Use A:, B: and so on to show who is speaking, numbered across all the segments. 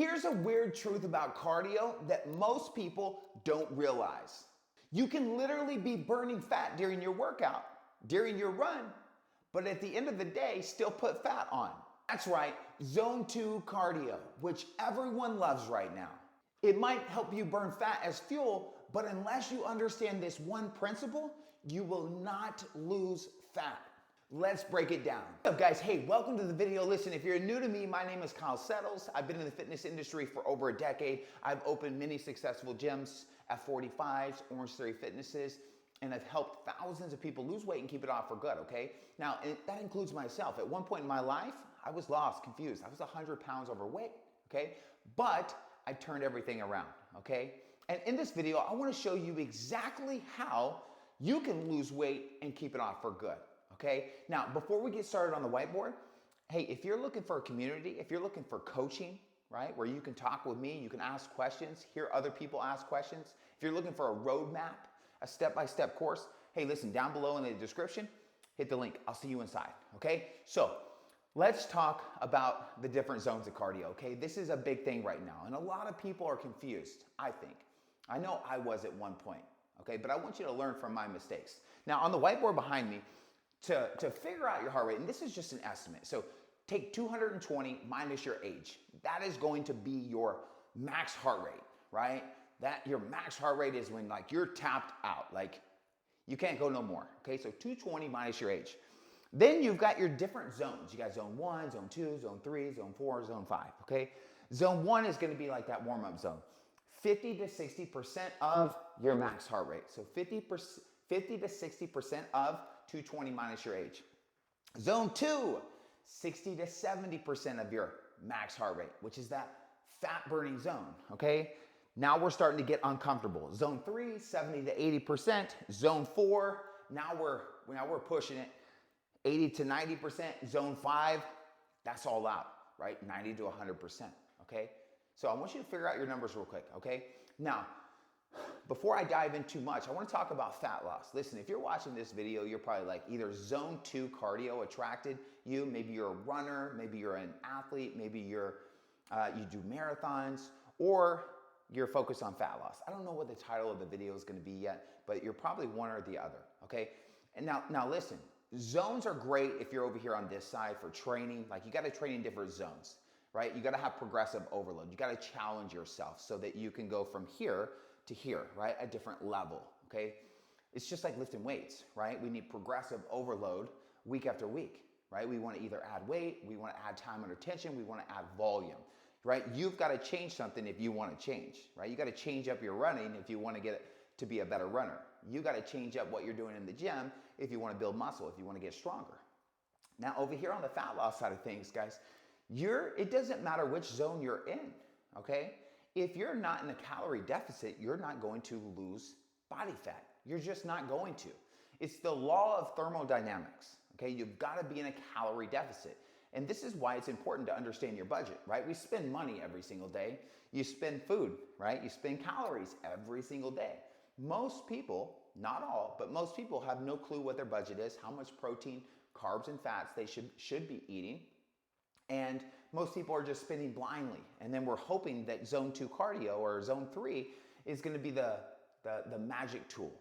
A: Here's a weird truth about cardio that most people don't realize. You can literally be burning fat during your workout, during your run, but at the end of the day, still put fat on. That's right, zone 2 cardio, which everyone loves right now. It might help you burn fat as fuel, but unless you understand this one principle, you will not lose fat. Let's break it down. What's up, guys? Hey, welcome to the video. Listen, if you're new to me, my name is Kyle Settles. I've been in the fitness industry for over a decade. I've opened many successful gyms, F45s, Orange Theory Fitnesses, and I've helped thousands of people lose weight and keep it off for good, okay? Now, that includes myself. At one point in my life, I was lost, confused. I was 100 pounds overweight, okay? But I turned everything around, okay? And in this video, I wanna show you exactly how you can lose weight and keep it off for good. Okay, now before we get started on the whiteboard, hey, if you're looking for a community, if you're looking for coaching, right, where you can talk with me, you can ask questions, hear other people ask questions. If you're looking for a roadmap, a step-by-step course, hey, listen, down below in the description, hit the link. I'll see you inside, okay? So let's talk about the different zones of cardio, okay? This is a big thing right now, and a lot of people are confused, I think. I know I was at one point, okay? But I want you to learn from my mistakes. Now, on the whiteboard behind me, to figure out your heart rate, and this is just an estimate. So take 220 minus your age. That is going to be your max heart rate, right? That your max heart rate is when like you're tapped out, like you can't go no more. Okay, so 220 minus your age. Then you've got your different zones. You got zone 1, zone 2, zone 3, zone 4, zone 5, okay? Zone 1 is gonna be like that warm-up zone. 50 to 60% of your max heart rate. So 50 to 60% of 220 minus your age. Zone 2, 60 to 70% of your max heart rate, which is that fat burning zone, okay? Now we're starting to get uncomfortable. Zone 3, 70 to 80%. Zone 4, now we're pushing it, 80 to 90%. Zone 5, that's all out, right? 90 to 100%, okay? So I want you to figure out your numbers real quick, okay? Now, before I dive in too much, I want to talk about fat loss. Listen, if you're watching this video, you're probably like either zone 2 cardio attracted you, maybe you're a runner, maybe you're an athlete, maybe you do marathons, or you're focused on fat loss. I don't know what the title of the video is going to be yet, but you're probably one or the other, okay? And now listen, zones are great if you're over here on this side for training. Like you got to train in different zones, right? You got to have progressive overload. You got to challenge yourself so that you can go from here to here, right? A different level, okay? It's just like lifting weights, right? We need progressive overload week after week, right? We want to either add weight, we want to add time under tension, we want to add volume, right? You've got to change something if you want to change, right? You got to change up your running if you want to get it to be a better runner. You got to change up what you're doing in the gym if you want to build muscle, if you want to get stronger. Now over here on the fat loss side of things, guys, it doesn't matter which zone you're in, okay? If you're not in a calorie deficit, you're not going to lose body fat. You're just not going to. It's the law of thermodynamics, okay? You've got to be in a calorie deficit. And this is why it's important to understand your budget, right? We spend money every single day. You spend food, right? You spend calories every single day. Most people, not all, but most people have no clue what their budget is, how much protein, carbs, and fats they should be eating. And most people are just spending blindly. And then we're hoping that zone 2 cardio or zone 3 is gonna be the magic tool,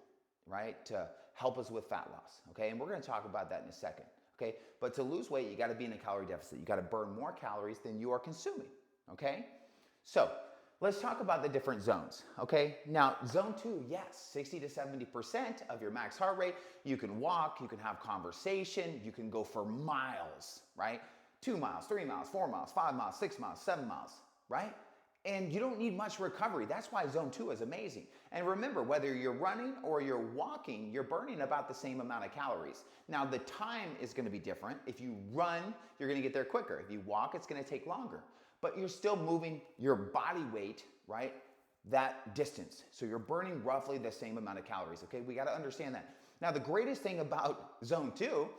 A: right? To help us with fat loss, okay? And we're gonna talk about that in a second, okay? But to lose weight, you gotta be in a calorie deficit. You gotta burn more calories than you are consuming, okay? So let's talk about the different zones, okay? Now, zone 2, yes, 60 to 70% of your max heart rate. You can walk, you can have conversation, you can go for miles, right? 2 miles, 3 miles, 4 miles, 5 miles, 6 miles, 7 miles, right? And you don't need much recovery. That's why zone 2 is amazing. And remember, whether you're running or you're walking, you're burning about the same amount of calories. Now, the time is gonna be different. If you run, you're gonna get there quicker. If you walk, it's gonna take longer. But you're still moving your body weight, right? That distance. So you're burning roughly the same amount of calories, okay? We gotta understand that. Now, the greatest thing about zone 2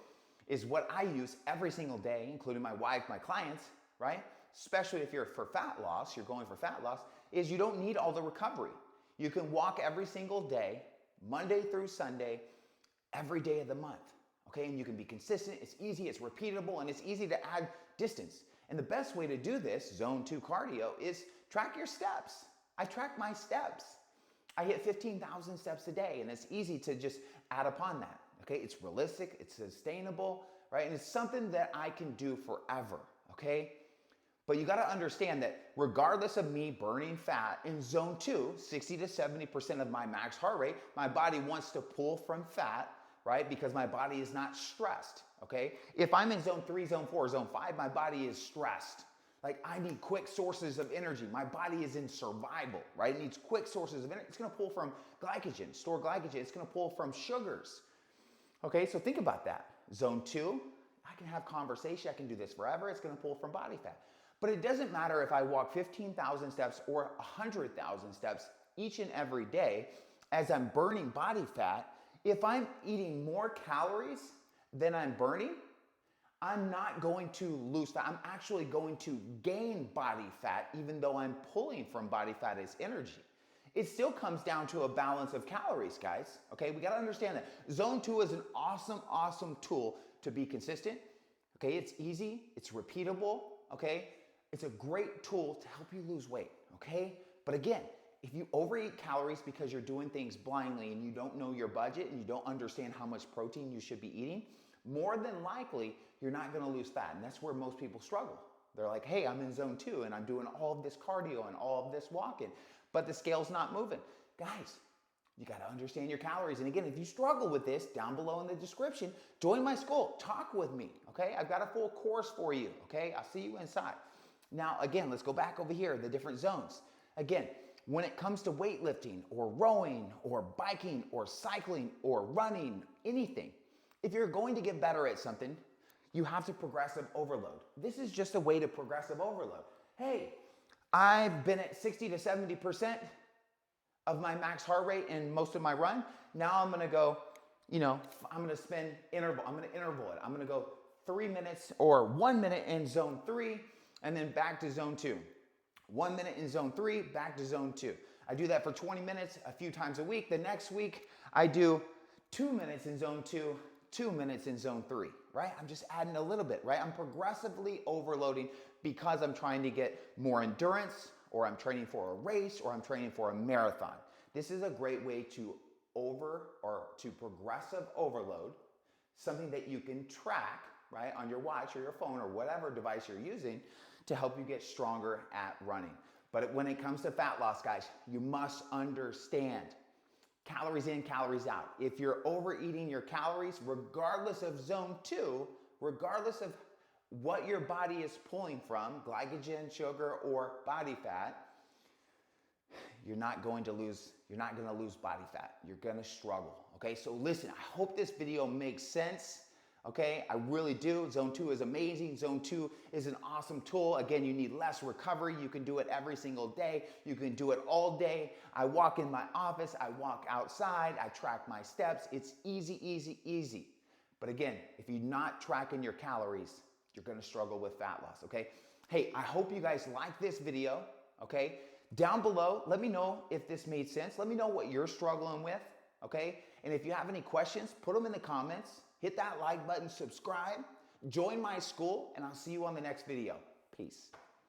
A: is what I use every single day, including my wife, my clients, right? Especially if you're for fat loss, you're going for fat loss, is you don't need all the recovery. You can walk every single day, Monday through Sunday, every day of the month, okay? And you can be consistent, it's easy, it's repeatable, and it's easy to add distance. And the best way to do this, zone 2 cardio, is track your steps. I track my steps. I hit 15,000 steps a day, and it's easy to just add upon that, okay? It's realistic, it's sustainable, right? And it's something that I can do forever, okay? But you gotta understand that regardless of me burning fat in zone 2, 60 to 70% of my max heart rate, my body wants to pull from fat, right? Because my body is not stressed, okay? If I'm in zone 3, zone 4, zone 5, my body is stressed. Like, I need quick sources of energy. My body is in survival, right? It needs quick sources of energy. It's gonna pull from glycogen, store glycogen. It's gonna pull from sugars. Okay, so think about that. Zone 2, I can have conversation. I can do this forever. It's gonna pull from body fat. But it doesn't matter if I walk 15,000 steps or 100,000 steps each and every day as I'm burning body fat. If I'm eating more calories than I'm burning, I'm not going to lose fat. I'm actually going to gain body fat, even though I'm pulling from body fat as energy. It still comes down to a balance of calories, guys. Okay, we gotta understand that. Zone 2 is an awesome, awesome tool to be consistent. Okay, it's easy, it's repeatable, okay? It's a great tool to help you lose weight, okay? But again, if you overeat calories because you're doing things blindly and you don't know your budget and you don't understand how much protein you should be eating, more than likely, you're not gonna lose fat. And that's where most people struggle. They're like, hey, I'm in zone 2 and I'm doing all of this cardio and all of this walking, but the scale's not moving. Guys, you gotta understand your calories. And again, if you struggle with this, down below in the description, join my school, talk with me, okay? I've got a full course for you, okay? I'll see you inside. Now, again, let's go back over here, the different zones. Again, when it comes to weightlifting or rowing or biking or cycling or running, anything, if you're going to get better at something, you have to progressive overload. This is just a way to progressive overload. Hey, I've been at 60 to 70% of my max heart rate in most of my run. Now I'm gonna go, I'm gonna spend interval. I'm gonna interval it. I'm gonna go 3 minutes or 1 minute in zone 3 and then back to zone 2. 1 minute in zone 3, back to zone 2. I do that for 20 minutes a few times a week. The next week, I do 2 minutes in zone 2, 2 minutes in zone 3, right? I'm just adding a little bit, right? I'm progressively overloading because I'm trying to get more endurance, or I'm training for a race, or I'm training for a marathon. This is a great way to progressive overload, something that you can track, right, on your watch or your phone or whatever device you're using to help you get stronger at running. But when it comes to fat loss, guys, you must understand calories in, calories out. If you're overeating your calories, regardless of zone 2, regardless of what your body is pulling from, glycogen, sugar, or body fat, you're not going to lose body fat. You're gonna struggle, okay? So listen, I hope this video makes sense. Okay, I really do. Zone 2 is amazing. Zone 2 is an awesome tool. Again, you need less recovery. You can do it every single day. You can do it all day. I walk in my office. I walk outside. I track my steps. It's easy, easy, easy. But again, if you're not tracking your calories, you're gonna struggle with fat loss, okay? Hey, I hope you guys like this video, okay? Down below, let me know if this made sense. Let me know what you're struggling with, okay? And if you have any questions, put them in the comments. Hit that like button, subscribe, join my school, and I'll see you on the next video. Peace.